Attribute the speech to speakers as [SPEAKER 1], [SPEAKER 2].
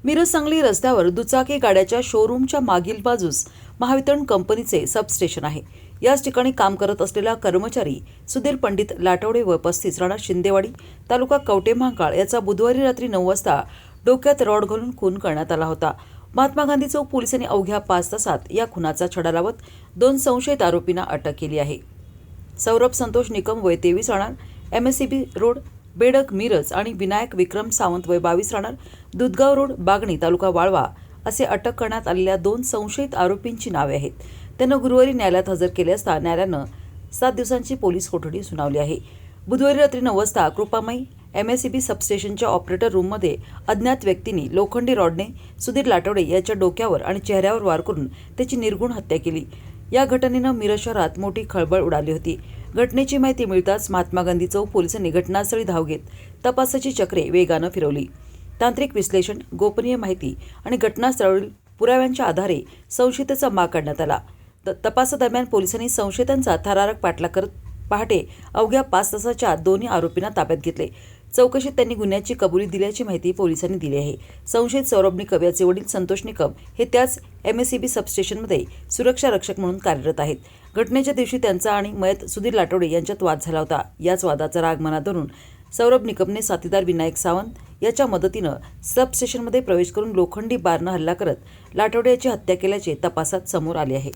[SPEAKER 1] मिरज सांगली रस्त्यावर दुचाकी गाड्याच्या शोरूमच्या मागील बाजूस महावितरण कंपनीचे सबस्टेशन आहे। याच ठिकाणी काम करत असलेला कर्मचारी सुधीर पंडित लाटवडे व 35 राणा शिंदेवाडी तालुका कवठेमहांकाळ याचा बुधवारी रात्री 9 वाजता डोक्यात रॉड घालून खून करण्यात आला होता। महात्मा गांधी चौक पोलिसांनी अवघ्या 5 तासात या खुनाचा छडा लावत 2 संशयित आरोपींना अटक केली आहे। सौरभ संतोष निकम वय 23 राहणार MSCB रोड बेडक मिरज आणि विनायक विक्रम सावंत वय 22 राहणार दुधगाव रोड बागणी तालुका वाळवा असे अटक करण्यात आलेल्या 2 संशयित आरोपींची नावे आहेत। त्यांना गुरुवारी न्यायालयात हजर केले असता न्यायालयानं 7 दिवसांची पोलीस कोठडी सुनावली आहे। बुधवारी रात्री 9 वाजता कृपामयी MSCB सबस्टेशनच्या ऑपरेटर रूममध्ये अज्ञात व्यक्तींनी लोखंडी रॉडने सुधीर लाटवडे याच्या डोक्यावर आणि चेहऱ्यावर वार करून त्याची निर्घृण हत्या केली। या घटनेनं मिरज शहरात मोठी खळबळ उडाली होती। घटनेची माहिती मिळताच महात्मा गांधी चौक पोलिसांनी घटनास्थळी धाव घेत तपासाची चक्रे वेगानं फिरवली। तांत्रिक विश्लेषण, गोपनीय माहिती आणि घटनास्थळावरील पुराव्यांच्या आधारे संशयिताचा माग काढण्यात आला। तपासादरम्यान पोलिसांनी संशयितांचा थरारक पाठलाग करत पहाटे अवघ्या 5 तासाच्या आत दोन्ही आरोपींना ताब्यात घेतले। चौकशीत त्यांनी गुन्ह्याची कबुली दिल्याची माहिती पोलिसांनी दिली आहे। संशयित सौरभ निकम याचे वडील संतोष निकम हे त्याच MSCB सबस्टेशनमध्ये सुरक्षा रक्षक म्हणून कार्यरत आहेत। घटनेच्या दिवशी त्यांचा आणि मयत सुधीर लाटवडे यांच्यात वाद झाला होता। याच वादाचा राग मनात धरून सौरभ निकमने साथीदार विनायक सावंत याच्या मदतीनं सबस्टेशनमध्ये प्रवेश करून लोखंडी बारनं हल्ला करत लाटवडे याची हत्या केल्याचे तपासात समोर आले आहे।